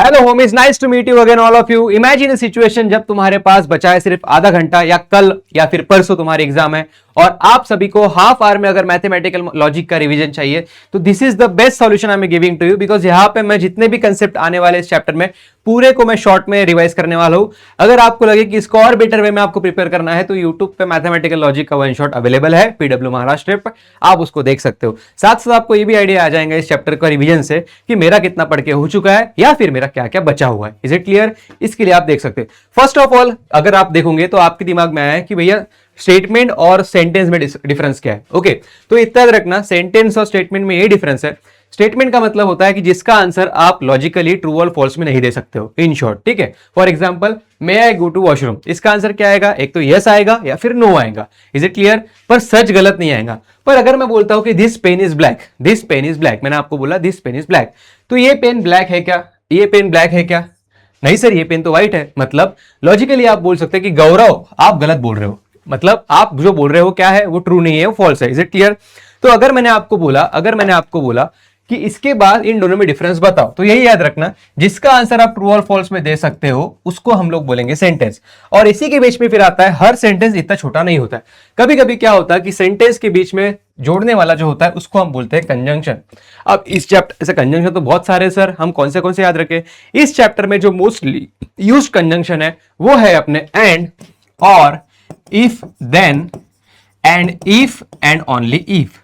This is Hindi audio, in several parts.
Hello homies, nice to meet you again all of you. Imagine a situation जब तुम्हारे पास बचा है सिर्फ आधा घंटा या कल या फिर परसों तुम्हारी एग्जाम है और आप सभी को हाफ आवर में अगर मैथमेटिकल लॉजिक का रिवीजन चाहिए तो this is the best solution I am giving to you, because यहाँ पे मैं जितने भी कंसेप्ट आने वाले इस चैप्टर में पूरे को मैं शॉर्ट में रिवाइज करने वाला हूं। अगर आपको लगे कि इसको और बेटर वे में आपको प्रिपेयर करना है तो यूट्यूब पे मैथमेटिकल लॉजिक का वन शॉट अवेलेबल है, पीडब्ल्यू महाराष्ट्र पे, आप उसको देख सकते हो। साथ साथ आपको ये भी आइडिया आ जाएगा इस चैप्टर का रिवीजन से कि मेरा कितना पढ़ के हो चुका है या फिर मेरा क्या क्या बचा हुआ है। Is it clear? इसके लिए आप देख सकते हैं। फर्स्ट ऑफ ऑल अगर आप देखोगे तो आपके दिमाग में आया है कि भैया स्टेटमेंट और सेंटेंस में डिफरेंस क्या है। ओके, तो इतना याद रखना, सेंटेंस और स्टेटमेंट में ये डिफरेंस है। स्टेटमेंट का मतलब होता है कि जिसका आंसर आप लॉजिकली ट्रू और फॉल्स में नहीं दे सकते हो, इन शॉर्ट। ठीक है, for example may I go to washroom, इसका आंसर क्या आएगा? एक तो यस आएगा या फिर नो आएगा। Is it clear? पर सच गलत नहीं आएगा। पर अगर मैं बोलता हूं कि this pen is black, this pen is black, मैंने आपको बोला दिस पेन इज ब्लैक, तो ये पेन ब्लैक है क्या? ये पेन ब्लैक है क्या? नहीं सर, ये पेन तो व्हाइट है। मतलब लॉजिकली आप बोल सकते हैं कि गौरव आप गलत बोल रहे हो, मतलब आप जो बोल रहे हो क्या है वो ट्रू नहीं है, वो फॉल्स है। Is it clear? तो अगर मैंने आपको बोला कि इसके बाद इन दोनों में डिफरेंस बताओ, तो यही याद रखना, जिसका आंसर आप ट्रू और फॉल्स में दे सकते हो उसको हम लोग बोलेंगे सेंटेंस। और इसी के बीच में फिर आता है, हर सेंटेंस इतना छोटा नहीं होता है। कभी कभी क्या होता है कि सेंटेंस के बीच में जोड़ने वाला जो होता है उसको हम बोलते हैं कंजंक्शन। अब इस चैप्टर से कंजंक्शन तो बहुत सारे सर, हम कौन से याद रखें? इस चैप्टर में जो मोस्टली यूज्ड कंजंक्शन है वो है अपने एंड, और, if, then, and if and only if,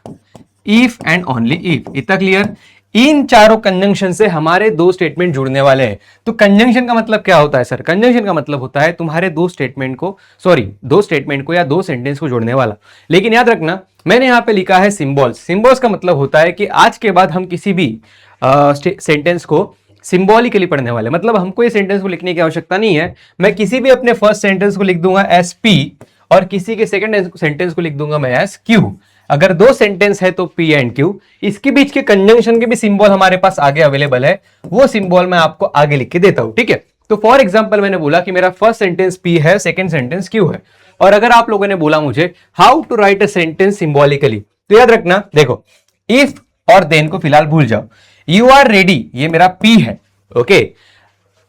if and only if. इतना क्लियर? इन चारों कंजंक्शन से हमारे दो स्टेटमेंट जुड़ने वाले हैं। तो कंजंक्शन का मतलब क्या होता है सर? कंजंक्शन का मतलब होता है तुम्हारे दो स्टेटमेंट को या दो सेंटेंस को जोड़ने वाला। लेकिन याद रखना, मैंने यहां पे लिखा है सिंबल्स। सिंबल्स का मतलब होता है कि आज के बाद हम किसी भी सेंटेंस को सिंबॉलिकली पढ़ने वाले, मतलब हमको ये सेंटेंस को लिखने की आवश्यकता नहीं है। मैं किसी भी अपने फर्स्ट सेंटेंस को लिख दूंगा एस पी और किसी के सेकंड सेंटेंस को लिख दूंगा मैं एस क्यू। अगर दो सेंटेंस है तो पी एंड क्यू, इसके बीच के कंजंक्शन के भी सिंबल हमारे पास आगे अवेलेबल है, वो सिंबल मैं आपको आगे लिख के देता हूं। ठीक है, तो फॉर एग्जांपल मैंने बोला कि मेरा फर्स्ट सेंटेंस पी है, सेकंड सेंटेंस क्यू है, और अगर आप लोगों ने बोला मुझे how to write a sentence symbolically, तो याद रखना, देखो इफ और देन को फिलहाल भूल जाओ। यू आर रेडी, ये मेरा पी है। Okay,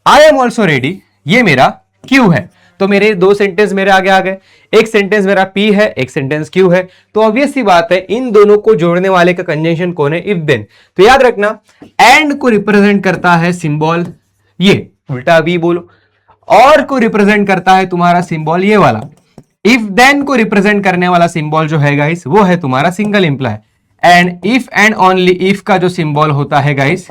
I am also ready, ये मेरा क्यू है। तो मेरे दो सेंटेंस मेरे आगे आ गए। एक सेंटेंस मेरा पी है, एक सेंटेंस क्यू है। तो ऑब्वियस सी बात है, इन दोनों को जोड़ने वाले का कंजंक्शन कौन है? If then. तो याद रखना, एंड को रिप्रेजेंट करता है सिंबल ये, उल्टा वी बोलो, और को रिप्रेजेंट करता है तुम्हारा सिंबल ये वाला। इफ देन को रिप्रेजेंट करने वाला सिंबल जो है गाइस वो है तुम्हारा single imply, and if and only if का जो सिंबल होता है गाइस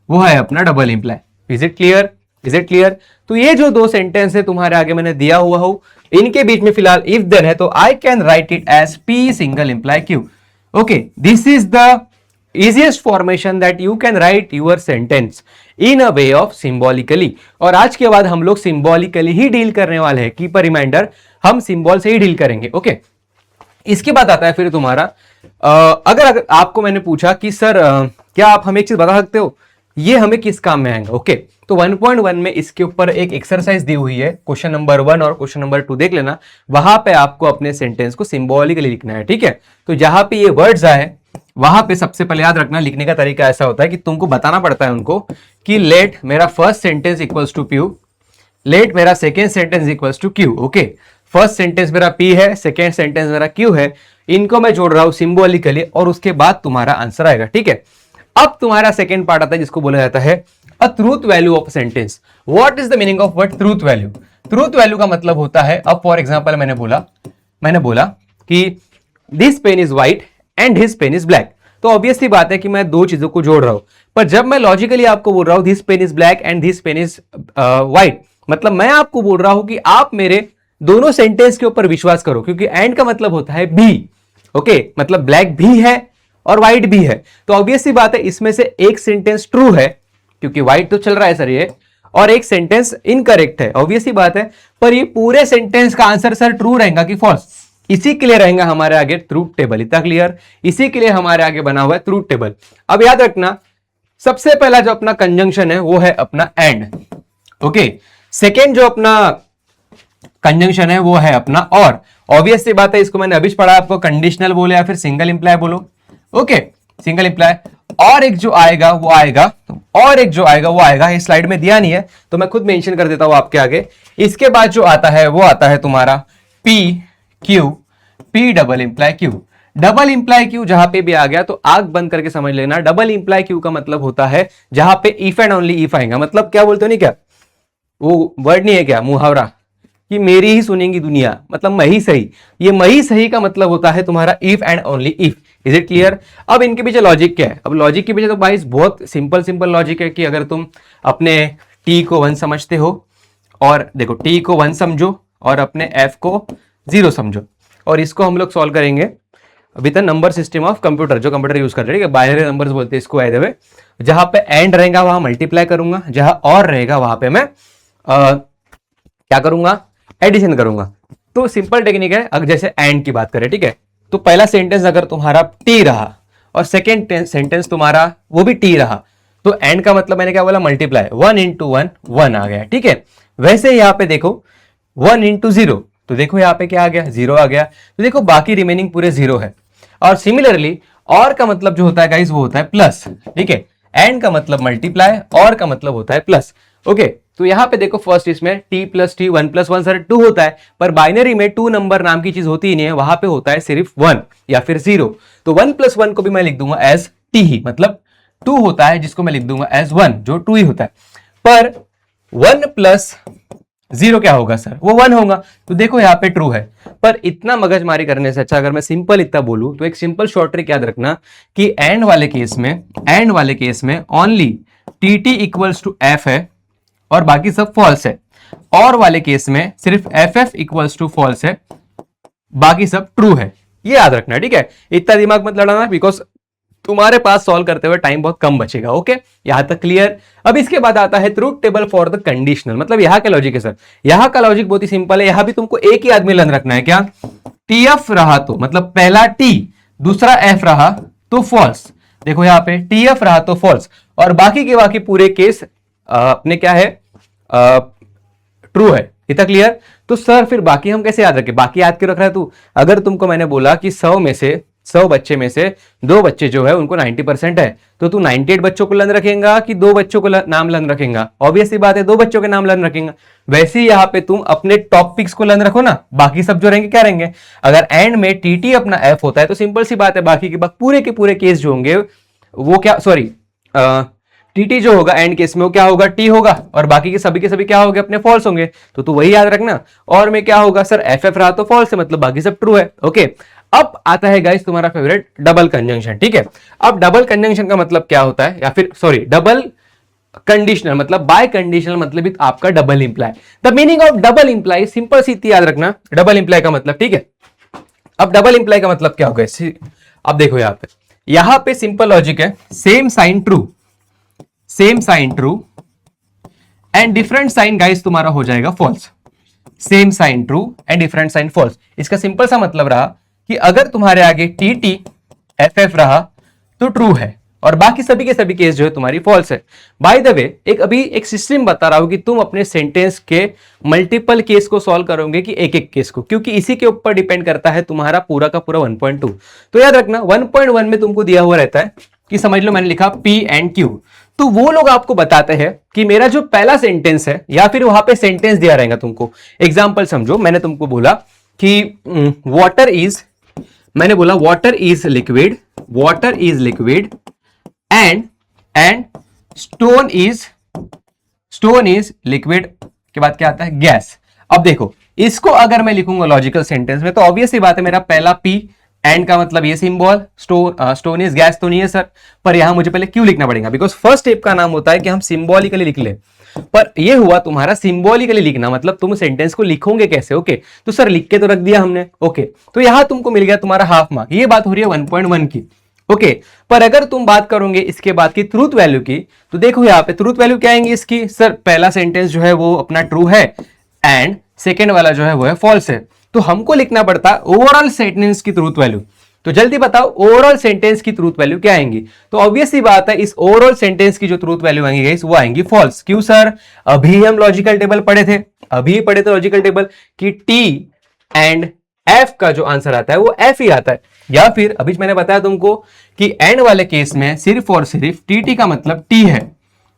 वो है अपना double imply. Is it clear? Is it clear? तो ये जो दो सेंटेंस है तुम्हारे आगे मैंने दिया हुआ हो, इनके बीच में फिलहाल इफ देन है, तो I can write it as P single imply Q. Okay, this is the easiest formation that you can write your sentence in a way of symbolically। और आज के बाद हम लोग symbolically ही डील करने वाले हैं। कीप अ रिमाइंडर, हम सिंबल से ही डील करेंगे। ओके, इसके बाद आता है फिर तुम्हारा अगर आपको मैंने पूछा कि सर क्या आप हमें एक चीज बता सकते हो ये हमें किस काम में आएगा? ओके, तो 1.1 में इसके ऊपर एक एक्सरसाइज दी हुई है, क्वेश्चन नंबर 1 और क्वेश्चन नंबर 2 देख लेना। वहां पे आपको अपने सेंटेंस को सिंबॉलिकली लिखना है। ठीक है, तो जहां पे ये वर्ड्स आए वहां पे सबसे पहले याद रखना, लिखने का तरीका ऐसा होता है कि तुमको बताना पड़ता है उनको कि लेट मेरा first sentence equals to P, let मेरा second sentence equals to Q. Okay, first sentence मेरा पी है, सेकेंड सेंटेंस मेरा क्यू है, इनको मैं जोड़ रहा हूं सिंबॉलिकली और उसके बाद तुम्हारा आंसर आएगा। ठीक है, अब तुम्हारा सेकेंड पार्ट आता है जिसको बोला जाता है a truth value of sentence. What is the meaning of word truth value? Truth value का मतलब होता है, अब फॉर एग्जांपल मैंने बोला कि this pen is white and his pen is black. तो ऑब्वियस सी बात है कि मैं दो चीजों को जोड़ रहा हूं। पर जब मैं लॉजिकली आपको बोल रहा हूं this pen is black and this pen is white, मतलब मैं आपको बोल रहा हूं कि आप मेरे दोनों सेंटेंस के ऊपर विश्वास करो, क्योंकि एंड का मतलब होता है भी। ओके, मतलब ब्लैक भी है और व्हाइट भी है। तो ऑब्वियस सी बात है इसमें से एक सेंटेंस ट्रू है क्योंकि व्हाइट तो चल रहा है सर ये, और एक सेंटेंस इनकरेक्ट है। ऑब्वियस सी बात है, पर ये पूरे सेंटेंस का आंसर सर ट्रू रहेगा कि फॉल्स? इसी के लिए रहेगा हमारे आगे ट्रूथ टेबल। इतना क्लियर? इसी के लिए हमारे आगे बना हुआ है ट्रूथ टेबल। अब याद रखना, सबसे पहला जो अपना कंजंक्शन है वो है अपना एंड। ओके, सेकेंड जो अपना कंजंक्शन है वो है अपना और। ऑब्वियस सी बात है, इसको मैंने अभी पढ़ा, आपको कंडीशनल बोले या फिर सिंगल इंप्लाई बोलो। ओके, सिंगल इंप्लाई, और एक जो आएगा वो आएगा, और एक जो आएगा वो आएगा, ये स्लाइड में दिया नहीं है तो मैं खुद मेंशन कर देता हूं आपके आगे। इसके बाद जो आता है वो आता है तुम्हारा P Q, P double imply Q. Double imply Q जहां पे भी आ गया तो आंख बंद करके समझ लेना, डबल इंप्लाई क्यू का मतलब होता है जहां पे इफ एंड ओनली इफ आएगा। मतलब क्या बोलते हो नहीं, क्या वो वर्ड नहीं है क्या, मुहावरा, कि मेरी ही सुनेंगी दुनिया, मतलब मैं ही सही। ये मैं ही सही का मतलब होता है तुम्हारा if and only if. Is it clear? अब इनके पीछे लॉजिक क्या है? अब लॉजिक के पीछे तो भाई बहुत सिंपल सिंपल लॉजिक है कि अगर तुम अपने t को 1 समझते हो, और देखो t को 1 समझो और अपने f को 0 समझो, और इसको हम लोग सॉल्व करेंगे with the number system of computer, जो कंप्यूटर यूज कर रहे हैं, बाइनरी नंबर्स बोलते हैं इसको। वे जहां पे एंड रहेगा वहां मल्टीप्लाई करूंगा, जहां और रहेगा वहां पे मैं क्या करूंगा, एडिशन करूंगा। तो सिंपल टेक्निक है। अगर जैसे एंड की बात करें, ठीक है, तो पहला सेंटेंस अगर तुम्हारा टी रहा और सेकेंड सेंटेंस तुम्हारा वो भी टी रहा, तो एंड का मतलब मैंने क्या बोला, मल्टीप्लाई, 1 into 1 1 आ गया, ठीक है। वैसे यहाँ पे देखो 1 into 0, तो देखो यहाँ पे क्या आ गया, 0 आ गया। तो देखो बाकी रिमेनिंग पूरे 0 है। और सिमिलरली और का मतलब जो होता है गाइस वो होता है प्लस, ठीक है। एंड का मतलब मल्टीप्लाई, और का मतलब होता है प्लस। ओके, तो यहां पे देखो फर्स्ट इसमें t प्लस टी 1 + 1 सर 2 होता है, पर बाइनरी में 2 नंबर नाम की चीज होती ही नहीं है, वहां पे होता है सिर्फ 1 या फिर 0। तो 1 + 1 को भी मैं लिख दूंगा एज t ही, मतलब 2 होता है जिसको मैं लिख दूंगा एज 1, जो 2 ही होता है। पर 1 + 0 क्या होगा सर, वो 1 होगा। तो देखो यहाँ पे ट्रू है। पर इतना मगजमारी करने से अच्छा अगर मैं सिंपल इतना बोलूं तो एक सिंपल शॉर्ट ट्रिक याद रखना कि एंड वाले केस में only T equals to F है और बाकी सब फॉल्स है, और वाले केस में सिर्फ F F equals to false है, बाकी सब ट्रू है। ये याद रखना, ठीक है। इतना दिमाग मत लड़ाना, बिकॉज तुम्हारे पास सॉल्व करते हुए टाइम बहुत कम बचेगा। ओके, यहां तक क्लियर। अब इसके बाद आता है truth table for the conditional. मतलब यहां का लॉजिक है सर, यहां का लॉजिक बहुत ही सिंपल है। यहां भी तुमको एक ही आदमी लन रखना है, क्या, टी एफ रहा तो मतलब पहला टी दूसरा एफ रहा तो फॉल्स। देखो यहाँ पे टी एफ रहा तो फॉल्स, और बाकी के बाकी पूरे केस अपने क्या है, ट्रू है। इतना क्लियर? तो सर फिर बाकी हम कैसे याद रखें? बाकी याद क्यों रख रहा है तू? अगर तुमको मैंने बोला कि 100 बच्चे में से 2 बच्चे जो है उनको 90% है, तो तू 98 बच्चों को लन रखेगा कि 2 बच्चों को नाम लन रखेगा? ऑब्वियस सी बात है 2 बच्चों के नाम लन रखेगा। वैसे ही यहाँ पे तुम अपने टॉप पिक्स को लन रखो ना, बाकी सब जो रहेंगे क्या रहेंगे। अगर एंड में टीटी अपना एफ होता है तो सिंपल सी बात है बाकी के पूरे केस जो होंगे वो क्या, सॉरी टीटी जो होगा एंड केस में वो क्या होगा, टी होगा, और बाकी के सभी क्या होंगे, अपने फॉल्स होंगे। तो तू वही याद रखना। और में क्या होगा सर, एफ एफ रहा तो फॉल्स है, मतलब बाकी सब ट्रू है। ओके, अब आता है गाइस तुम्हारा फेवरेट डबल कंजंक्शन, ठीक है। अब डबल कंजंक्शन का मतलब क्या होता है, या फिर सॉरी डबल कंडीशनल मतलब बाय कंडीशनल मतलब आपका double imply. The meaning of double imply simple सी याद रखना, डबल इंप्लाई का मतलब, ठीक है। अब डबल इंप्लाई का मतलब क्या होगा, अब देखो यहां पे सिंपल लॉजिक है, same sign true and different sign guys तुम्हारा हो जाएगा false. Same sign true and different sign false. इसका सिंपल सा मतलब रहा कि अगर तुम्हारे आगे टी टी एफ एफ रहा तो ट्रू है, और बाकी सभी के सभी केस जो है तुम्हारी फॉल्स है। बाय द वे अभी एक सिस्टम बता रहा हूं कि तुम अपने सेंटेंस के मल्टीपल केस को सॉल्व करोगे कि एक एक केस को, क्योंकि इसी के ऊपर डिपेंड करता है तुम्हारा पूरा का पूरा 1.2। तो याद रखना 1.1 में तुमको दिया हुआ रहता है कि समझ लो मैंने लिखा P एंड Q, तो वो लोग आपको बताते हैं कि मेरा जो पहला सेंटेंस है, या फिर वहां पे सेंटेंस दिया रहेगा तुमको। एग्जांपल समझो, मैंने तुमको बोला कि water is liquid and stone is liquid के बाद क्या आता है, गैस। अब देखो इसको अगर मैं लिखूंगा लॉजिकल सेंटेंस में तो ऑब्वियस सी बात है मेरा पहला पी एंड का मतलब ये सिंबल, स्टोन इज गैस तो नहीं है सर, पर यहां मुझे पहले क्यों लिखना पड़ेगा, बिकॉज फर्स्ट स्टेप का नाम होता है कि हम सिंबॉलिकली लिख ले। पर ये हुआ तुम्हारा सिंबॉलिकली लिखना, मतलब तुम सेंटेंस को लिखोगे कैसे। ओके, तो सर लिख के तो रख दिया हमने। ओके, तो यहां तुमको मिल गया तुम्हारा हाफ मार्क। ये बात हो रही है 1.1 की। ओके, पर अगर तुम बात करोगे इसके बाद की ट्रूथ वैल्यू की, तो देखो यहाँ पे ट्रूथ वैल्यू क्या आएंगी इसकी, सर पहला सेंटेंस जो है वो अपना ट्रू है एंड सेकेंड वाला जो है वो है फॉल्स है। तो हमको लिखना पड़ता है ओवरऑल सेंटेंस की ट्रूथ वैल्यू। तो जल्दी बताओ ओवरऑल सेंटेंस की ट्रूथ वैल्यू क्या आएंगी। तो ऑब्वियस सी बात है इस ओवरऑल सेंटेंस की जो ट्रूथ वैल्यू आएंगी गाइस वो आएंगी फॉल्स। क्यों सर, अभी हम लॉजिकल टेबल पढ़े थे लॉजिकल टेबल कि टी एंड एफ का जो आंसर आता है वो एफ ही आता है। या फिर अभी मैंने बताया तुमको कि एंड वाले केस में सिर्फ और सिर्फ टी का मतलब टी है,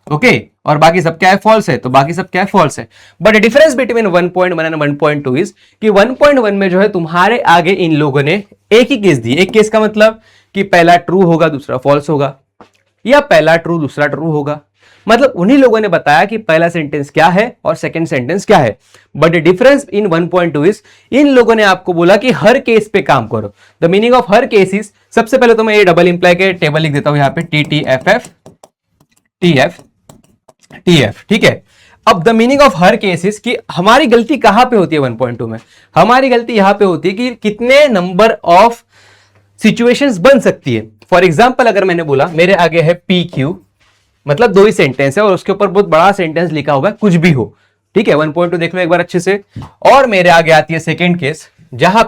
ओके, और बाकी सब क्या है, फॉल्स है, तो बाकी सब क्या है, फॉल्स है। But difference between 1.1 and 1.2 is कि 1.1 में जो है तुम्हारे आगे इन लोगों ने एक ही केस दी। एक केस का मतलब कि पहला ट्रू होगा दूसरा फॉल्स होगा, या पहला ट्रू दूसरा ट्रू होगा, मतलब उन्हीं लोगों ने बताया कि पहला सेंटेंस क्या है और सेकंड सेंटेंस क्या है। But difference in 1.2 is in लोगों ने आपको बोला कि हर केस पे काम करो। The meaning of her case is, सबसे पहले तो मैं ये डबल इंप्लाई के टेबल लिख देता हूं यहां पे, T T F F T F T F, ठीक है। अब the meaning of her cases कि हमारी गलती कहां पे होती है 1.2 में, हमारी गलती यहां पे होती है कि कितने नंबर ऑफ सिचुएशंस बन सकती है। फॉर एग्जांपल अगर मैंने बोला मेरे आगे है पी क्यू, मतलब दो ही सेंटेंस है और उसके ऊपर बहुत बड़ा सेंटेंस लिखा हुआ है, कुछ भी हो, ठीक है, 1.2 देख लो एक बार अच्छे से। और मेरे आगे आती है सेकेंड केस, जहां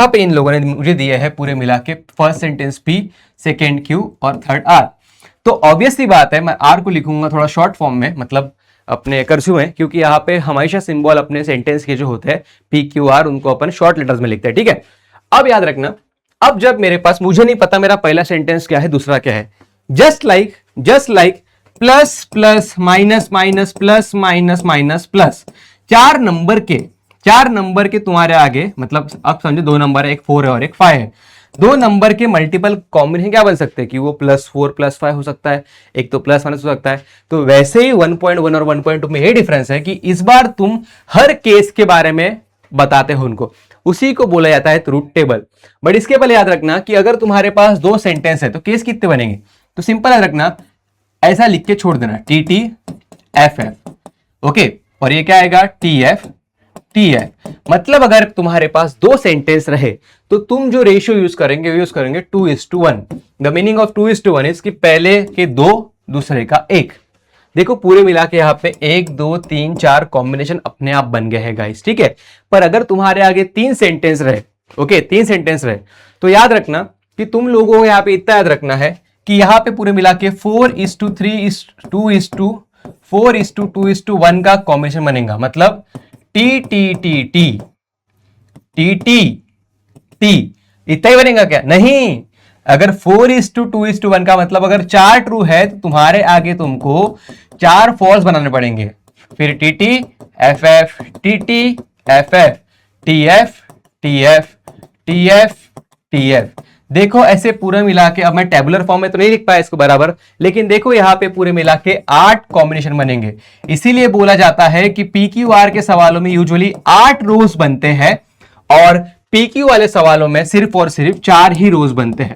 पे इन लोगों ने मुझे दिया है पूरे मिला के first sentence P, second Q और थर्ड आर। तो ऑब्वियसली बात है मैं आर को लिखूंगा थोड़ा शॉर्ट फॉर्म में, मतलब अपने कर्सिव में, क्योंकि यहाँ पे हमेशा सिंबल अपने सेंटेंस के जो होते हैं पी क्यू आर उनको अपन शॉर्ट लेटर्स में लिखते हैं, ठीक है। अब याद रखना, अब जब मेरे पास, मुझे नहीं पता मेरा पहला सेंटेंस क्या है दूसरा क्या है, just like plus plus minus minus plus minus minus plus, चार नंबर के तुम्हारे आगे, मतलब अब समझो दो नंबर है, एक 4 है और एक 5 है, दो नंबर के मल्टीपल कॉम्बिनेशन क्या बन सकते हैं कि वो +4 +5 हो सकता है, एक तो प्लस माइनस हो सकता है। तो वैसे ही 1.1 और 1.2 में ये डिफरेंस है कि इस बार तुम हर केस के बारे में बताते हो उनको, उसी को बोला जाता है ट्रूथ टेबल। बट इसके पहले याद रखना कि अगर तुम्हारे पास दो सेंटेंस है तो केस कितने बनेंगे, तो सिंपल याद रखना, ऐसा लिख के छोड़ देना, T T F F, okay, और ये क्या आएगा, टी एफ टी एफ। मतलब अगर तुम्हारे पास दो सेंटेंस रहे तो तुम जो रेशियो यूज करेंगे 2:1। द मीनिंग ऑफ 2:1 इज कि पहले के दो दूसरे का एक। देखो पूरे मिला के यहाँ पे 1 2 3 4 कॉम्बिनेशन अपने आप बन गए हैं गाइस, ठीक है। पर अगर तुम्हारे आगे 3 सेंटेंस रहे, ओके, 3 सेंटेंस रहे, तो याद रखना कि तुम लोगों को यहाँ पे इतना याद रखना है कि यहाँ पे पूरे मिला के 4:2:1 का कॉम्बिनेशन बनेगा। मतलब T T T T T T T, इतना ही बनेगा क्या, नहीं। अगर 4:2:1 का मतलब अगर 4 ट्रू है तो तुम्हारे आगे तुमको 4 फॉल्स बनाने पड़ेंगे। फिर T T F F T T F F T F T F T F T F. देखो ऐसे पूरे मिला के, अब मैं टेबुलर फॉर्म में तो नहीं लिख पाया इसको बराबर, लेकिन देखो यहाँ पे पूरे मिला के 8 कॉम्बिनेशन बनेंगे। इसीलिए बोला जाता है कि पीक्यूआर के सवालों में यूजुअली 8 रोज बनते हैं और पीक्यू वाले सवालों में सिर्फ और सिर्फ 4 ही रोज बनते हैं।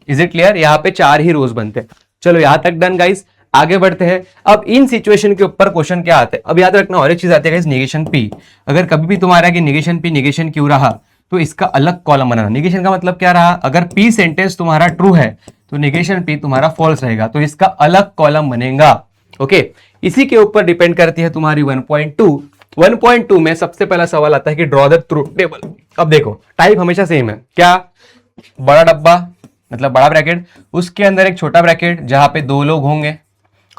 इज इट क्लियर, यहाँ पे 4 ही रोज बनते हैं। चलो यहां तक डन गाइस, आगे बढ़ते हैं। अब इन सिचुएशन के ऊपर क्वेश्चन क्या आते हैं, अब याद रखना और एक चीज आती है गाइस, नेगेशन पी। अगर कभी भी तुम्हारा कि नेगेशन पी नेगेशन क्यों रहा तो इसका अलग कॉलम बनाना। नेगेशन का मतलब क्या रहा, अगर पी सेंटेंस तुम्हारा ट्रू है तो नेगेशन पी तुम्हारा फॉल्स रहेगा, तो इसका अलग कॉलम बनेगा, ओके। इसी के ऊपर डिपेंड करती है तुम्हारी 1.2 में सबसे पहला सवाल आता है कि ड्रॉ द ट्रूथ टेबल। अब देखो टाइप हमेशा सेम है, क्या, बड़ा डब्बा मतलब बड़ा ब्रैकेट, उसके अंदर एक छोटा ब्रैकेट जहां पे 2 लोग होंगे,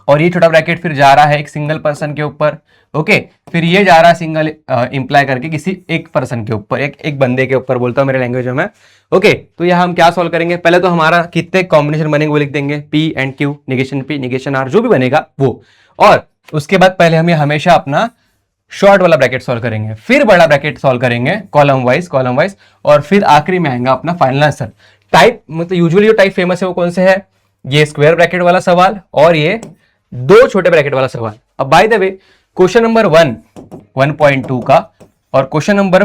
और ये छोटा ब्रैकेट फिर जा रहा है एक सिंगल पर्सन के ऊपर, ओके। फिर ये जा रहा है सिंगल इंप्लाई करके किसी एक पर्सन के ऊपर, एक बंदे के ऊपर बोलता हूं मेरे लैंग्वेज में, ओके। तो यहां हम क्या सॉल्व करेंगे, पहले तो हमारा कितने कॉम्बिनेशन बनेंगे वो लिख देंगे, P and Q, negation P negation R, जो भी बनेगा वो। और उसके बाद पहले हमें हमेशा अपना शॉर्ट वाला ब्रैकेट सॉल्व करेंगे, फिर बड़ा ब्रैकेट सॉल्व करेंगे कॉलम वाइज, और फिर आखिरी में आएगा अपना फाइनल आंसर। टाइप मतलब यूजुअली जो टाइप फेमस है वो कौन से है, ये स्क्वायर ब्रैकेट वाला सवाल और ये 2 छोटे ब्रैकेट वाला सवाल। अब bye the way question number 1.2 का और क्वेश्चन नंबर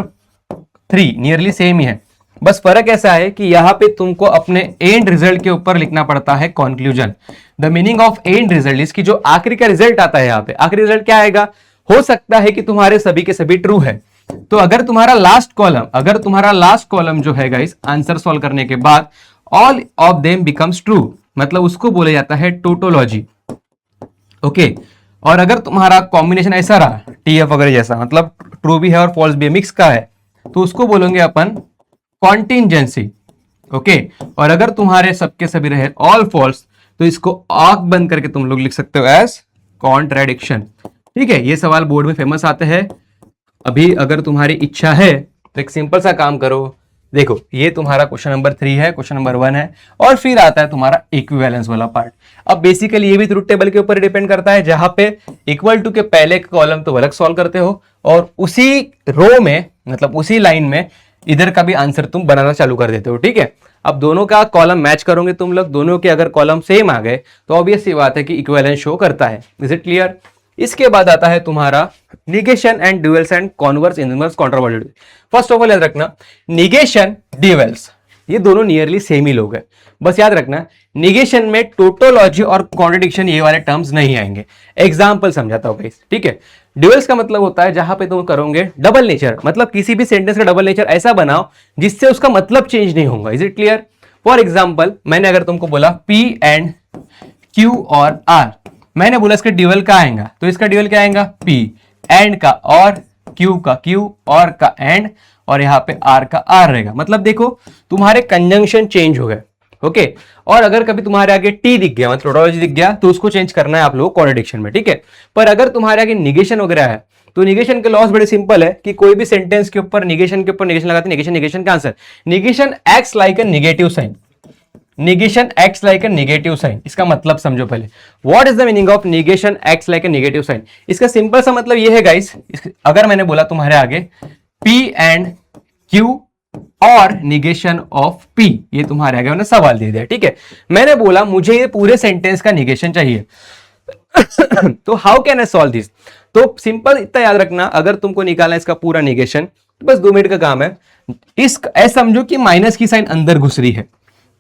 3 नियरली सेम ही है, बस फर्क ऐसा है कि यहां पे तुमको अपने एंड रिजल्ट के ऊपर लिखना पड़ता है conclusion. The meaning of and result इसकी जो आखिरी का रिजल्ट आता है, यहाँ पे आखिरी रिजल्ट क्या आएगा, हो सकता है कि तुम्हारे सभी के सभी ट्रू है, तो अगर तुम्हारा लास्ट कॉलम जो है गाइस आंसर सॉल्व करने के बाद all of them becomes true, मतलब उसको बोला जाता है टोटोलॉजी, ओके। और अगर तुम्हारा कॉम्बिनेशन ऐसा रहा टीएफ वगैरह जैसा, मतलब ट्रू भी है और फॉल्स भी है, मिक्स का है, तो उसको बोलेंगे अपन कॉन्टिंजेंसी, ओके। और अगर तुम्हारे सबके सभी रहे ऑल फॉल्स तो इसको आंख बंद करके तुम लोग लिख सकते हो एज कॉन्ट्राडिक्शन, ठीक है। ये सवाल बोर्ड में फेमस आते हैं। अभी अगर तुम्हारी इच्छा है तो एक सिंपल सा काम करो, देखो ये तुम्हारा क्वेश्चन नंबर 3 है, क्वेश्चन नंबर 1 है, और फिर आता है तुम्हारा इक्विवेलेंस वाला पार्ट। अब बेसिकली ये भी ट्रुथ टेबल के ऊपर डिपेंड करता है, जहां पे इक्वल टू के पहले कॉलम तो अलग सॉल्व करते हो और उसी रो में मतलब उसी लाइन में इधर का भी आंसर तुम बनाना चालू कर देते हो। ठीक है, अब दोनों का कॉलम मैच करोगे तुम लोग, दोनों के अगर कॉलम सेम आ गए तो ऑब्वियस सी बात है कि इक्विवेलेंस शो करता है। Is it clear? इसके बाद आता है तुम्हारा negation and duals and converse inverse contrapositive. First of all याद रखना, निगेशन ड्यूअल्स ये दोनों नियरली सेम ही लोग हैं। बस याद रखना निगेशन में टोटोलॉजी और कॉन्ट्रडिक्शन ये वाले टर्म्स नहीं आएंगे। एग्जांपल समझाता हूं गाइस, ठीक है। ड्यूअल्स का मतलब होता है जहां पे तुम करोगे डबल नेचर, मतलब किसी भी सेंटेंस का डबल नेचर ऐसा बनाओ जिससे उसका मतलब चेंज नहीं होगा। Is it clear? For example मैंने अगर तुमको बोला P एंड Q और R, मैंने बोला इसका ड्यूअल क्या आएगा, तो इसका ड्यूअल क्या आएगा P एंड का और Q का Q और का एंड और यहाँ पे R का R रहेगा। मतलब देखो तुम्हारे कंजंक्शन चेंज हो गए। ओके, और अगर कभी तुम्हारे आगे T दिख गया मतलब टोटोलॉजी दिख गया तो उसको चेंज करना है आप लोगों को कॉन्ट्रडिक्शन में। ठीक है, पर अगर तुम्हारे आगे निगेशन वगैरह है तो निगेशन के लॉस बड़े सिंपल है कि कोई भी सेंटेंस के ऊपर निगेशन के ऊपर निगेशन लगाते, निगेशन का answer, negation acts like a negative sign, negation acts like a negative sign. इसका मतलब समझो पहले, what is the meaning of negation acts like a negative sign. इसका सिंपल सा मतलब ये है गाइस, अगर मैंने बोला तुम्हारे आगे P एंड Q और निगेशन ऑफ P, ये तुम्हारे आगे मैंने सवाल दे दिया। ठीक है, मैंने बोला मुझे ये पूरे सेंटेंस का निगेशन चाहिए तो how can I solve this? तो सिंपल इतना याद रखना, अगर तुमको निकालना है इसका पूरा निगेशन तो बस 2 मिनट का काम है। इस ऐसा समझो कि माइनस की साइन अंदर घुस रही है,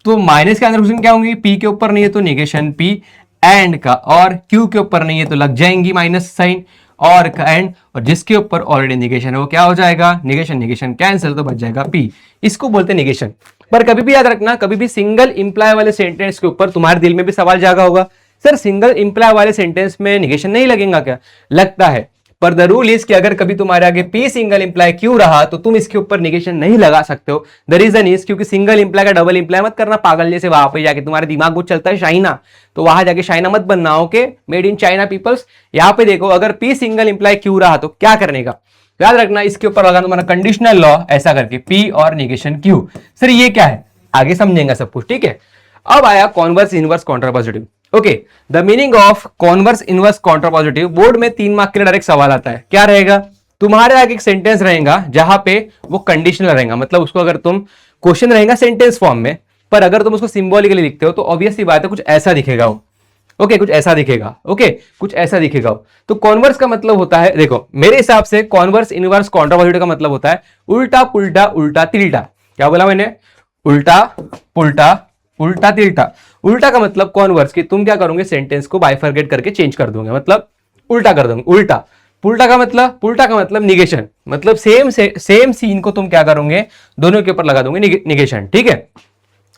तो माइनस के अंदर घुसने क्या होंगी, P के ऊपर नहीं है तो निगेशन P एंड का, और Q के ऊपर नहीं है तो लग जाएंगी माइनस साइन और का एंड, और जिसके ऊपर ऑलरेडी निगेशन है वो क्या हो जाएगा, निगेशन निगेशन कैंसिल, तो बच जाएगा P। इसको बोलते हैं निगेशन। पर कभी भी याद रखना, कभी भी सिंगल इंप्लाई वाले सेंटेंस के ऊपर तुम्हारे दिल में भी सवाल जागा होगा, सर सिंगल इंप्लाई वाले सेंटेंस में निगेशन नहीं लगेगा क्या? लगता है, पर द रूल इज कि अगर कभी तुम्हारे आगे P सिंगल इंप्लाई क्यों रहा तो तुम इसके ऊपर निगेशन नहीं लगा सकते हो। द रीजन इज क्योंकि सिंगल इंप्लाई का डबल इंप्लाई मत करना पागल जैसे, वहां पे जाके तुम्हारे दिमाग को चलता है चाइना, तो वहां जाके चाइना मत बनना। Okay, made in China peoples. यहाँ पे देखो अगर P सिंगल इंप्लाई क्यों रहा तो क्या करने का, याद रखना इसके ऊपर लगाना तुम्हारा कंडीशनल लॉ, ऐसा करके P और निगेशन Q। सर ये क्या है, आगे समझेंगे सब कुछ। ठीक है, अब आया converse inverse contrapositive. Okay, the meaning of converse inverse contrapositive, board में 3 मार्क के लिए डायरेक्ट सवाल आता है। क्या रहेगा, तुम्हारे आगे एक सेंटेंस रहेगा जहां पे वो कंडीशनल रहेगा, मतलब उसको अगर तुम क्वेश्चन रहेगा सेंटेंस फॉर्म में, पर अगर तुम उसको सिंबॉलिकली लिखते हो तो ऑब्वियसली बात है कुछ ऐसा दिखेगा वो। ओके, कुछ ऐसा दिखेगा। ओके, कुछ ऐसा दिखेगा। तो कॉन्वर्स का मतलब होता है, देखो मेरे हिसाब से कॉन्वर्स इनवर्स कॉन्ट्रापॉजिटिव का मतलब होता है उल्टा पुल्टा उल्टा तिल्टा। क्या बोला मैंने, उल्टा पुल्टा उल्टा तिल्टा। उल्टा का मतलब कॉन्वर्स कि तुम क्या करोगे, सेंटेंस को बाइफरगेट करके चेंज कर दोगे, मतलब उल्टा कर दोगे। उल्टा पुल्टा का मतलब निगेशन, मतलब सेम सीन को तुम क्या करोगे, दोनों के ऊपर लगा दोगे निगेशन। ठीक है,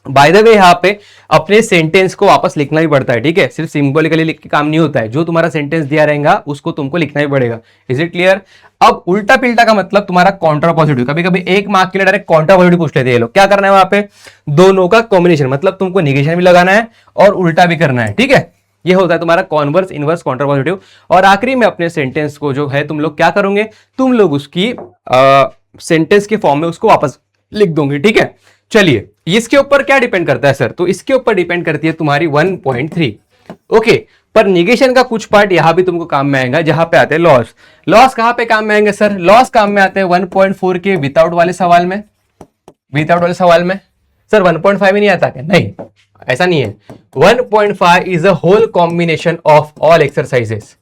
बाय द वे यहाँ पे अपने सेंटेंस को वापस लिखना भी पड़ता है। ठीक है, सिर्फ सिंबॉलिकली लिख के काम नहीं होता है, जो तुम्हारा सेंटेंस दिया रहेगा उसको तुमको लिखना भी पड़ेगा। Is it clear? अब उल्टा पिल्टा का मतलब तुम्हारा कॉन्ट्रापॉजिटिव। कभी कभी 1 मार्क के लिए डायरेक्ट कॉन्ट्रापॉजिटिव पूछ लेते हैं ये लोग। क्या करना है वहां पे, दोनों का कॉम्बिनेशन, मतलब तुमको निगेशन भी लगाना है और उल्टा भी करना है। ठीक है, ये होता है तुम्हारा कॉन्वर्स इनवर्स कॉन्ट्रापॉजिटिव। और आखिरी में अपने सेंटेंस को जो है तुम लोग क्या करोगे, तुम लोग उसकी सेंटेंस के फॉर्म में उसको वापस लिख दोगे। ठीक है, चलिए इसके ऊपर क्या डिपेंड करता है सर, तो इसके ऊपर डिपेंड करती है तुम्हारी 1.3। ओके, पर निगेशन का कुछ पार्ट यहां भी तुमको काम में आएगा, जहां पे आते हैं लॉस। लॉस कहां पे काम में आएंगे सर, लॉस काम में आते हैं 1.4 के विदाउट वाले सवाल में। विदाउट वाले सवाल में सर 1.5 में नहीं आता क्या, नहीं ऐसा नहीं है। 1.5 is a whole combination of all exercises.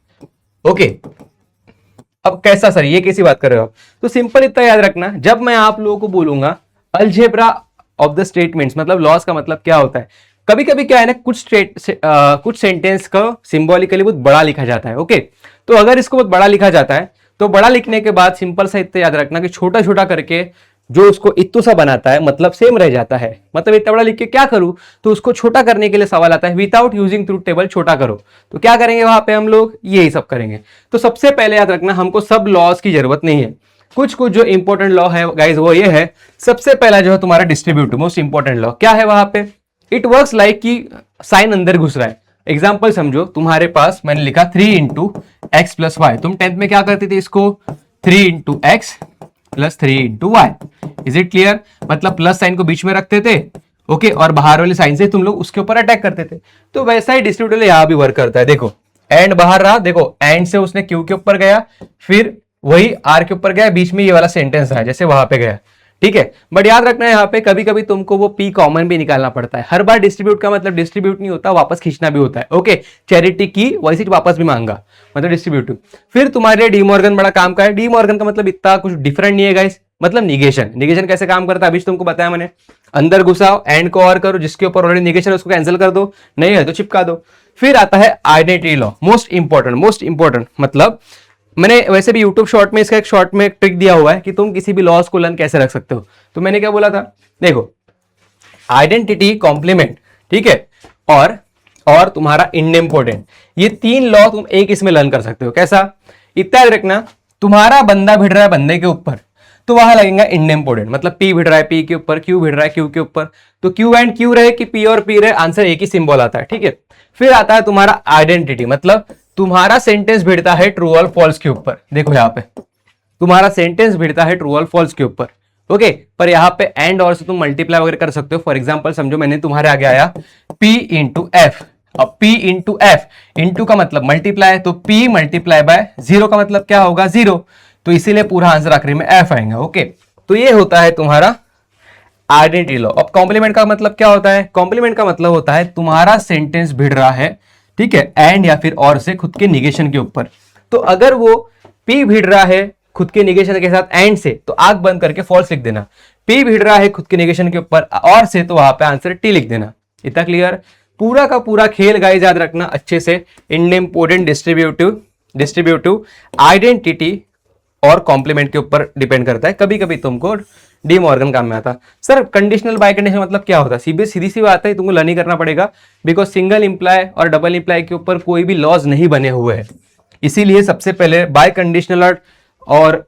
Okay, अब कैसा सर, ये कैसी बात कर रहे हो आप, तो सिंपल इतना याद रखना, जब मैं आप लोगों को बोलूंगा अलजेब्रा ऑफ द स्टेटमेंट्स, मतलब लॉस का मतलब क्या होता है, कभी कभी क्या है ना, कुछ सेंटेंस को सिंबॉलिकली बहुत बड़ा लिखा जाता है। ओके, तो अगर इसको बहुत बड़ा लिखा जाता है तो बड़ा लिखने के बाद सिंपल सा इतना याद रखना कि छोटा छोटा करके जो उसको इत्तू सा बनाता है मतलब सेम रह जाता है। मतलब इतना बड़ा लिख के क्या करूं, तो उसको छोटा करने के लिए सवाल आता है विदाउट यूजिंग ट्रूथ टेबल छोटा करो। तो क्या करेंगे वहां पे हम लोग, यही सब करेंगे। तो सबसे पहले याद रखना हमको सब लॉस की जरूरत नहीं है, कुछ कुछ जो इंपॉर्टेंट लॉ है गाइज वो ये है। सबसे पहला जो है तुम्हारा डिस्ट्रीब्यूटिव, मोस्ट इंपॉर्टेंट लॉ क्या है वहां पे, इट वर्क्स लाइक कि साइन अंदर घुस रहा है। एग्जाम्पल समझो, तुम्हारे पास मैंने लिखा 3 × x + y, तुम 10th में क्या करते थे इसको 3 × x plus 3 into y. Is it clear? मतलब प्लस साइन को बीच में रखते थे, ओके, और बाहर वाले साइन से तुम लोग उसके ऊपर अटैक करते थे। तो वैसा ही डिस्ट्रीब्यूटिव यहां भी वर्क करता है। देखो एंड बाहर रहा, देखो एंड से उसने क्यू के ऊपर गया, फिर वही आर के ऊपर गया, बीच में ये वाला सेंटेंस है जैसे वहां पे गया, ठीक है। बट याद रखना है यहाँ पे कभी कभी तुमको वो पी कॉमन भी निकालना पड़ता है। हर बार डिस्ट्रीब्यूट का मतलब डिस्ट्रीब्यूट नहीं होता, वापस खींचना भी होता है। ओके, चैरिटी की वैसे वापस भी मांगा, मतलब डिस्ट्रीब्यूटिव। फिर तुम्हारे डी मॉर्गन बड़ा काम का है। डी मॉर्गन का मतलब इतना कुछ डिफरेंट नहीं है गाइस, मतलब निगेशन। निगेशन कैसे काम करता है अभी तुमको बताया मैंने। अंदर घुसाओ, एंड को और करो, जिसके ऊपर ऑलरेडी निगेशन है उसको कैंसिल कर दो, नहीं है तो चिपका दो। फिर आता है आइडेंटिटी लॉ, मोस्ट इंपॉर्टेंट। मतलब मैंने वैसे भी यूट्यूब शॉर्ट में इसका एक शॉर्ट में एक ट्रिक दिया हुआ है कि तुम किसी भी लॉस को लर्न कैसे रख सकते हो। तो मैंने क्या बोला था, देखो आइडेंटिटी, कॉम्प्लीमेंट, ठीक है, और तुम्हारा इंडेम्पोर्टेंट, ये 3 लॉ तुम एक इसमें लर्न कर सकते हो। कैसा? इतना याद रखना, तुम्हारा बंदा भिड़ रहा है बंदे के ऊपर तो वहां लगेगा इंडेम्पोर्टेंट, मतलब पी भिड़ रहा है पी के ऊपर, क्यू भिड़ रहा है क्यू के ऊपर, तो क्यू एंड क्यू रहे कि पी और पी रहे, आंसर एक ही सिंबल आता है, ठीक है। फिर आता है तुम्हारा आइडेंटिटी, मतलब तुम्हारा सेंटेंस भिड़ता है ट्रू और फॉल्स के ऊपर। देखो यहाँ पे तुम्हारा सेंटेंस भिड़ता है ट्रू और फॉल्स के ऊपर, ओके। पर यहाँ पे एंड और से तुम मल्टीप्लाई वगैरह कर सकते हो। फॉर एग्जांपल समझो मैंने तुम्हारे आगे आया P इंटू एफ, अब P इंटू एफ, इंटू का मतलब मल्टीप्लाई, तो P मल्टीप्लाई बाय 0 का मतलब क्या होगा 0, तो इसीलिए पूरा आंसर आखिरी में एफ आएगा, ओके। तो ये होता है तुम्हारा आइडेंटिटी लॉ। अब कॉम्प्लीमेंट का मतलब क्या होता है? कॉम्प्लीमेंट का मतलब होता है तुम्हारा सेंटेंस भिड़ रहा है, ठीक है, एंड या फिर और से खुद के निगेशन के ऊपर। तो अगर वो P भिड़ रहा है खुद के निगेशन के साथ एंड से, तो आंख बंद करके फॉल्स लिख देना। P भिड़ रहा है खुद के निगेशन के ऊपर और से, तो वहां पे आंसर T लिख देना। इतना क्लियर? पूरा का पूरा खेल गाइस याद रखना अच्छे से, इंडेम्पोर्टेंट, डिस्ट्रीब्यूटिव, आइडेंटिटी और कॉम्प्लीमेंट के ऊपर डिपेंड करता है। कभी कभी तुमको डी मॉर्गन काम में आता। सर कंडीशनल बाय कंडीशनल मतलब क्या होता है? सीधी सी बात है, तुमको लर्न ही करना पड़ेगा, बिकॉज सिंगल इंप्लाई और डबल इंप्लाई के ऊपर कोई भी लॉज नहीं बने हुए हैं। इसीलिए सबसे पहले बाय कंडीशनल और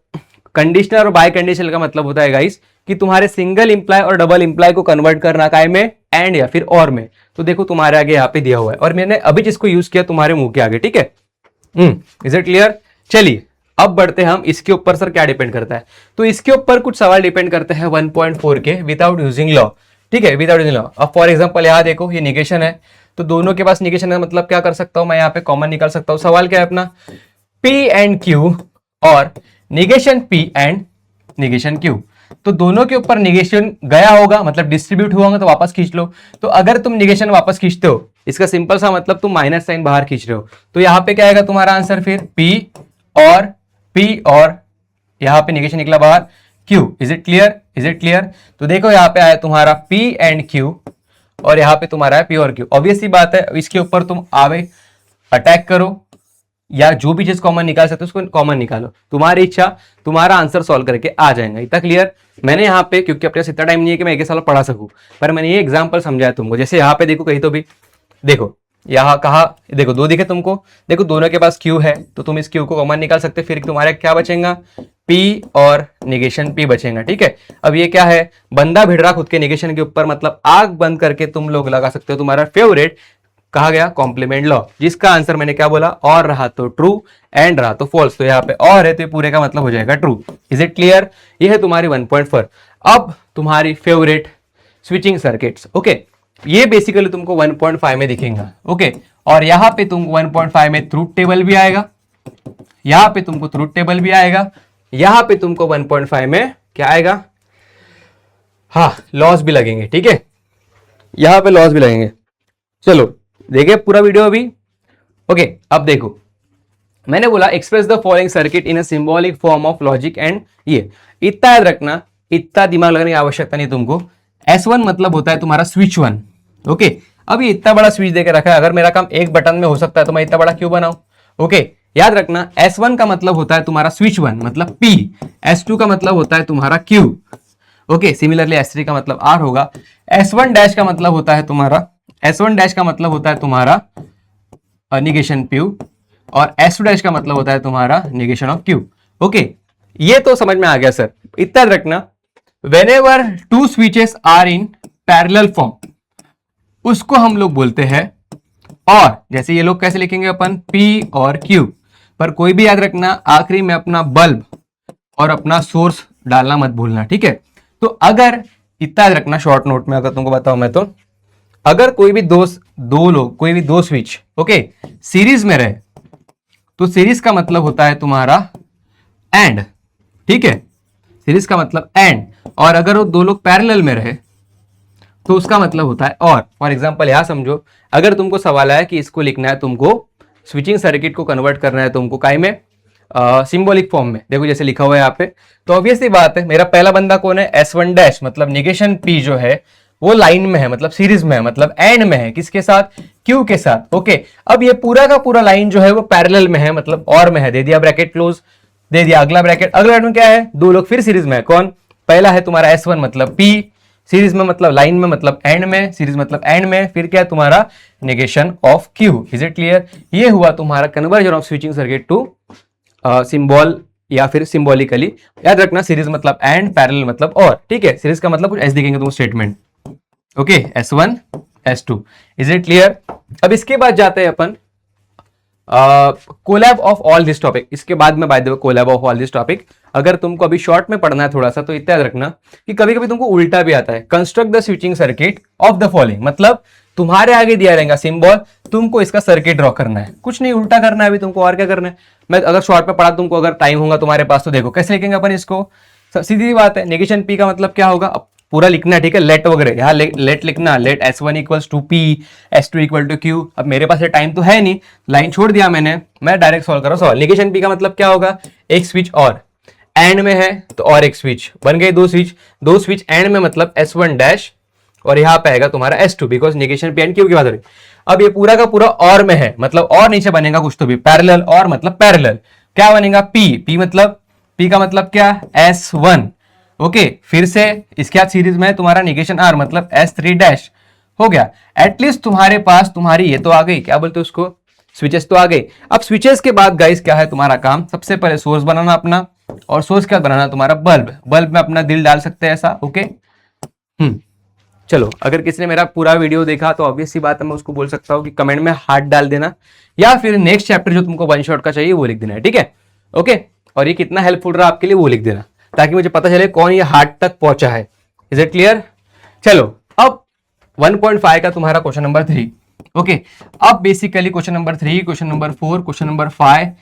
कंडीशनल और बाय कंडीशनल का मतलब होता है गाइस कि तुम्हारे सिंगल इंप्लाई और डबल इंप्लाई को कन्वर्ट करना काय में, एंड या फिर और में। तो देखो तुम्हारे आगे यहाँ पे दिया हुआ है और मैंने अभी जिसको यूज किया तुम्हारे मुंह के आगे, ठीक है। Is it clear? चलिए अब बढ़ते हैं हम इसके ऊपर। सर क्या डिपेंड करता है? तो इसके ऊपर कुछ सवाल डिपेंड करते हैं 1.4 के विदाउट यूजिंग लॉ, ठीक है, विदाउट यूजिंग लॉ। अब फॉर एग्जांपल यहाँ देखो ये निगेशन है, तो दोनों के पास निगेशन है, मतलब क्या कर सकता हूं मैं यहाँ पे कॉमन निकाल सकता हूं। सवाल क्या है अपना, P एंड Q और negation P and negation Q, तो दोनों के ऊपर निगेशन गया होगा, मतलब डिस्ट्रीब्यूट हुआ होगा, तो वापस खींच लो। तो अगर तुम निगेशन वापस खींचते हो, इसका सिंपल सा मतलब तुम माइनस साइन बाहर खींच रहे हो, तो यहाँ पे क्या आएगा तुम्हारा आंसर, फिर P और यहां पे निगेशन निकला बाहर Q। Is it clear? तो देखो यहाँ पे आया तुम्हारा P एंड Q और यहाँ पे तुम्हारा है P और Q। ऑब्वियस सी बात है, इसके ऊपर तुम आवे अटैक करो या जो भी चीज कॉमन निकाल सकते हो उसको कॉमन निकालो, तुम्हारी इच्छा, तुम्हारा आंसर सॉल्व करके आ जाएगा। इतना क्लियर? मैंने यहाँ पे, क्योंकि अपने पास इतना टाइम नहीं है कि मैं एक साल पढ़ा सकूं, पर मैंने ये एग्जाम्पल समझाया तुमको। जैसे यहाँ पे देखो कहीं तो भी देखो, यहाँ कहा देखो 2 दिखे तुमको, देखो दोनों के पास Q है तो तुम इस Q को कॉमन निकाल सकते, फिर तुम्हारे क्या बचेगा, P और निगेशन P बचेगा, ठीक है। अब ये क्या है, बंदा भिड़ रहा खुद के निगेशन के ऊपर, मतलब आंख बंद करके तुम लोग लगा सकते हो तुम्हारा फेवरेट, कहा गया कॉम्प्लीमेंट लॉ, जिसका आंसर मैंने क्या बोला, और रहा तो ट्रू, एंड रहा तो फॉल्स। तो यहाँ पे और है तो पूरे का मतलब हो जाएगा ट्रू। Is it clear? ये है तुम्हारी 1.4। अब तुम्हारी फेवरेट स्विचिंग सर्किट्स, ओके, ये बेसिकली तुमको 1.5 में दिखेगा, ओके। और यहां पे तुमको 1.5 में ट्रूथ टेबल भी आएगा, यहां पे तुमको ट्रूथ टेबल भी आएगा, यहां पे तुमको 1.5 में क्या आएगा, हाँ लॉस भी लगेंगे, ठीक है, यहां पे लॉस भी लगेंगे। चलो देखिए पूरा वीडियो अभी, ओके। अब देखो मैंने बोला express the following circuit in a symbolic form of logic and, ये इतना याद रखना, इतना दिमाग लगाने की आवश्यकता नहीं तुमको। S1 मतलब होता है तुम्हारा स्विच 1, ओके। अब ये इतना बड़ा स्विच देके रखा है, अगर मेरा काम एक बटन में हो सकता है तो मैं इतना बड़ा क्यों बनाऊं, ओके। याद रखना S1 का मतलब होता है तुम्हारा स्विच 1 मतलब P, S2 का मतलब होता है तुम्हारा Q, ओके। सिमिलरली S3 का मतलब R होगा। S1 डैश का मतलब होता है तुम्हारा, S1 डैश का मतलब होता है तुम्हारा निगेशन P और S2 डैश का मतलब होता है तुम्हारा निगेशन ऑफ Q, ओके। ये तो समझ में आ गया सर। इतना रखना, whenever two switches are in parallel form, उसको हम लोग बोलते हैं, और जैसे ये लोग कैसे लिखेंगे अपन, P और Q, पर कोई भी याद रखना आखिरी में अपना बल्ब और अपना सोर्स डालना मत भूलना, ठीक है। तो अगर इतना याद रखना शॉर्ट नोट में, अगर तुमको बताऊं मैं, तो अगर कोई भी कोई भी दो स्विच ओके सीरीज में रहे तो सीरीज का मतलब होता है तुम्हारा एंड, ठीक है, सीरीज का मतलब एंड। और अगर वो दो लोग पैरेलल में रहे तो उसका मतलब होता है और। फॉर एग्जांपल यहां समझो, अगर तुमको सवाल आया कि इसको लिखना है, तुमको स्विचिंग सर्किट को कन्वर्ट करना है तुमको काय में, सिंबॉलिक फॉर्म में, देखो जैसे लिखा हुआ है यहाँ पे, तो ऑब्वियसली बात है मेरा पहला बंदा कौन है, S1 डैश, मतलब निगेशन P जो है वो लाइन में है, मतलब सीरीज में है, मतलब एंड में है, किसके साथ, Q के साथ, ओके। अब ये पूरा का पूरा लाइन जो है वो पैरेलल में है, मतलब और में है, दे दिया ब्रैकेट क्लोज, दे दिया अगला ब्रैकेट, अगला ब्रैकेट में क्या है, दो लोग फिर सीरीज में है, कौन, पहला है तुम्हारा S1 मतलब P, सीरीज में मतलब लाइन में मतलब एंड में, सीरीज मतलब एंड में, फिर क्या है तुम्हारा negation of Q। Is it clear? ये हुआ तुम्हारा conversion of switching circuit to symbol या फिर सिंबॉलिकली। याद रखना सीरीज मतलब एंड, पैरेलल मतलब और, ठीक है। सीरीज का मतलब कुछ ऐसे दिखेंगे तुम statement, okay, S1 S2। Is it clear? अब इसके बाद जाते हैं अपन collab of all this topic. इसके बाद में by the way collab of all this topic, अगर तुमको अभी शॉर्ट में पढ़ना है थोड़ा सा, तो इतना याद रखना कि कभी कभी तुमको उल्टा भी आता है। Construct the switching circuit of the following, मतलब तुम्हारे आगे दिया रहेगा सिंबल, तुमको इसका सर्किट ड्रॉ करना है, कुछ नहीं उल्टा करना है अभी तुमको, और क्या करना है। मैं अगर शॉर्ट में पढ़ा, तुमको अगर टाइम होगा तुम्हारे पास तो देखो कैसे लिखेंगे अपन इसको। सीधी बात है, नेगेशन P का मतलब क्या होगा, अब पूरा लिखना है, ठीक है, लेट वगैरह, यहाँ लेट लिखना, let S1 equals to P, S2 equal to Q। अब मेरे पास टाइम तो है नहीं, लाइन छोड़ दिया मैंने, मैं डायरेक्ट सॉल्व कर रहा हूँ सॉल्व। नेगेशन P का मतलब क्या होगा, एक स्विच और एंड में है तो और एक स्विच बन गए, दो स्विच एंड में मतलब S1 डैश, और यहाँ पे आएगा तुम्हारा S2, because negation P and Q की बात हो रही। अब ये पूरा का पूरा और में है, मतलब और नीचे बनेगा कुछ तो भी, पैरेलल और मतलब पैरेलल, क्या बनेगा P का मतलब क्या, S1, ओके। फिर से इसके बाद सीरीज में तुम्हारा नेगेशन R मतलब S3 डैश, हो गया। एटलीस्ट तुम्हारे पास तुम्हारी ये तो आ गई, क्या बोलते हैं उसको, स्विचेस तो आ गई। अब स्विचेस के बाद गाइस क्या है तुम्हारा काम, सबसे पहले सोर्स बनाना अपना, और सोर्स क्या बनाना तुम्हारा बल्ब में अपना दिल डाल सकते हैं ऐसा, ओके। चलो, अगर किसी ने मेरा पूरा वीडियो देखा तो ऑब्वियस सी बात है, मैं उसको बोल सकता हूँ कि कमेंट में हार्ट डाल देना, या फिर नेक्स्ट चैप्टर जो तुमको वन शॉट का चाहिए वो लिख देना है, ठीक है, ओके। और ये कितना हेल्पफुल रहा आपके लिए वो लिख देना, ताकि मुझे पता चले कौन ये हार्ट तक पहुंचा है। Is it clear? चलो, अब 1.5 का तुम्हारा क्वेश्चन नंबर 3, ओके। अब basically question number 3, question number 4, question number 5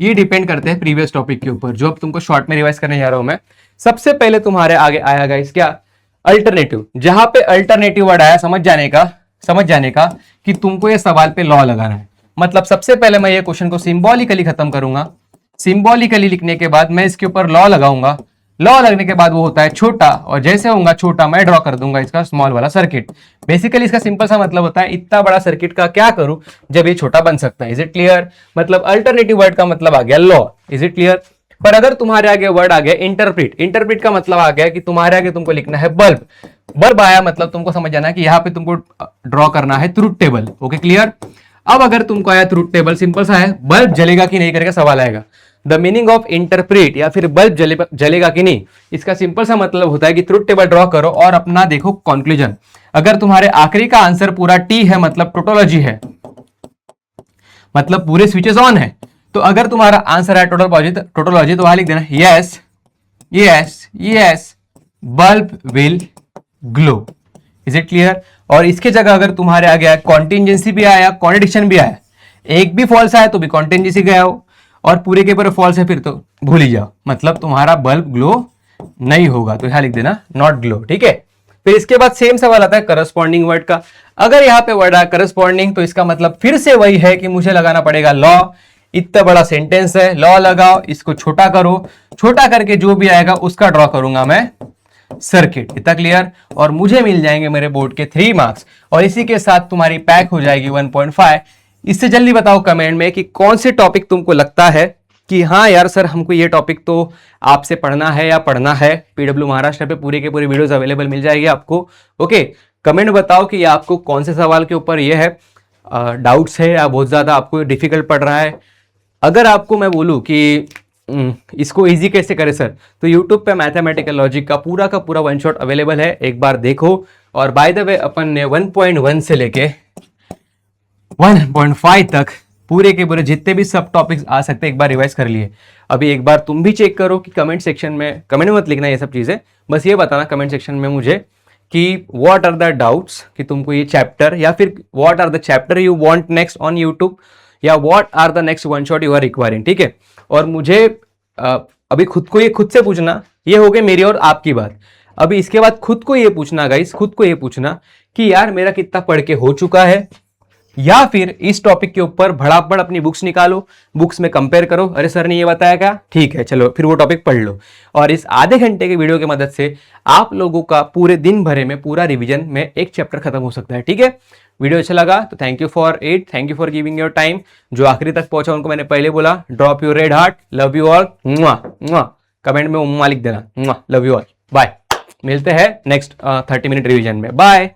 ये डिपेंड करते हैं प्रीवियस टॉपिक के ऊपर, जो अब तुमको शॉर्ट में रिवाइज करने जा रहा हूं मैं। सबसे पहले तुम्हारे आगे आया गाइस क्या, अल्टरनेटिव। जहां पे अल्टरनेटिव वर्ड आया, समझ जाने का कि तुमको ये सवाल पे लॉ लगाना है। मतलब सबसे पहले मैं ये क्वेश्चन को सिंबॉलिकली खत्म करूंगा, सिंबॉलिकली लिखने के बाद मैं इसके ऊपर लॉ लगाऊंगा, लॉ लगने के बाद वो होता है छोटा, और जैसे होगा छोटा मैं ड्रॉ कर दूंगा इसका स्मॉल वाला सर्किट। बेसिकली इसका सिंपल सा मतलब होता है इतना बड़ा सर्किट का क्या करूं जब ये छोटा बन सकता है। Is it clear? मतलब अल्टरनेटिव वर्ड का मतलब आ गया लॉ। Is it clear? पर अगर तुम्हारे आगे वर्ड आ गया इंटरप्रिट का मतलब आ गया कि तुम्हारे आगे तुमको लिखना है बल्ब आया, मतलब तुमको समझ जाना है कि यहाँ पे तुमको ड्रॉ करना है ट्रुथ टेबल, ओके क्लियर। अब अगर तुमको आया ट्रुथ टेबल, सिंपल सा है, बल्ब जलेगा कि नहीं करके सवाल आएगा। द मीनिंग ऑफ इंटरप्रेट या फिर बल्ब जलेगा कि नहीं, इसका सिंपल सा मतलब होता है कि ट्रुथ टेबल ड्रॉ करो और अपना देखो कंक्लूजन। अगर तुम्हारे आखिरी का आंसर पूरा टी है, मतलब टोटोलॉजी है, मतलब पूरे स्विचेस ऑन है, तो अगर तुम्हारा आंसर है टोटोलॉजी तो वहां लिख देना yes yes yes bulb will glow. Is it clear? और इसके जगह अगर तुम्हारे आ गया कॉन्टिजेंसी भी आया, कॉन्ट्रडिक्शन भी आया, एक भी फॉल्स आया तो भी कॉन्टिजेंसी गया हो, और पूरे के पूरे फॉल्स है फिर तो भूल ही जाओ, मतलब तुम्हारा बल्ब ग्लो नहीं होगा, तो यहां लिख देना नॉट ग्लो, ठीक है। फिर इसके बाद सेम सवाल आता है करस्पॉन्डिंग वर्ड का। अगर यहाँ पे वर्ड आया करस्पॉन्डिंग तो इसका मतलब फिर से वही है कि मुझे लगाना पड़ेगा लॉ। इतना बड़ा सेंटेंस है, लॉ लगाओ, इसको छोटा करो, छोटा करके जो भी आएगा उसका ड्रॉ करूंगा मैं सर्किट। इतना क्लियर? और मुझे मिल जाएंगे मेरे बोर्ड के 3 मार्क्स, और इसी के साथ तुम्हारी पैक हो जाएगी 1.5। इससे जल्दी बताओ कमेंट में कि कौन से टॉपिक तुमको लगता है कि हाँ यार सर हमको ये टॉपिक तो आपसे पढ़ना है या पढ़ना है। पीडब्ल्यू महाराष्ट्र पे पूरी के पूरी वीडियोस अवेलेबल मिल जाएगी आपको, ओके। कमेंट बताओ कि आपको कौन से सवाल के ऊपर ये है डाउट्स है, या बहुत ज्यादा आपको डिफिकल्ट पड़ रहा है। अगर आपको मैं बोलूं कि इसको इजी कैसे करें सर, तो यूट्यूब पे मैथमेटिकल लॉजिक का पूरा वन शॉट अवेलेबल है, एक बार देखो। और बाय द वे अपन ने 1.1 से लेके 1.5 तक पूरे के पूरे जितने भी सब टॉपिक्स आ सकते हैं एक बार रिवाइज कर लिए। अभी एक बार तुम भी चेक करो कि कमेंट सेक्शन में, कमेंट में मत लिखना ये सब चीज़ें, बस ये बताना कमेंट सेक्शन में मुझे कि व्हाट आर द डाउट्स, कि तुमको ये चैप्टर या फिर what are the chapter you want next on YouTube, या what are the next one shot you are requiring. ठीक है, और मुझे अभी खुद से पूछना, ये हो गई मेरी और आपकी बात। अभी इसके बाद खुद को ये पूछना गाइस, खुद को ये पूछना कि यार मेरा कितना पढ़ के हो चुका है, या फिर इस टॉपिक के ऊपर भड़ापड़ अपनी बुक्स निकालो, बुक्स में कंपेयर करो, अरे सर ने ये बताया क्या, ठीक है चलो फिर वो टॉपिक पढ़ लो। और इस आधे घंटे के वीडियो की मदद से आप लोगों का पूरे दिन भरे में पूरा रिवीजन में एक चैप्टर खत्म हो सकता है। ठीक है, वीडियो अच्छा लगा तो thank you for it, thank you for giving your time. जो आखिरी तक पहुंचा उनको मैंने पहले बोला, drop your red heart, love you all, comment में उम्मा लिख देना, लव यू ऑल, बाय। मिलते हैं नेक्स्ट 30 मिनट रिवीजन में, बाय।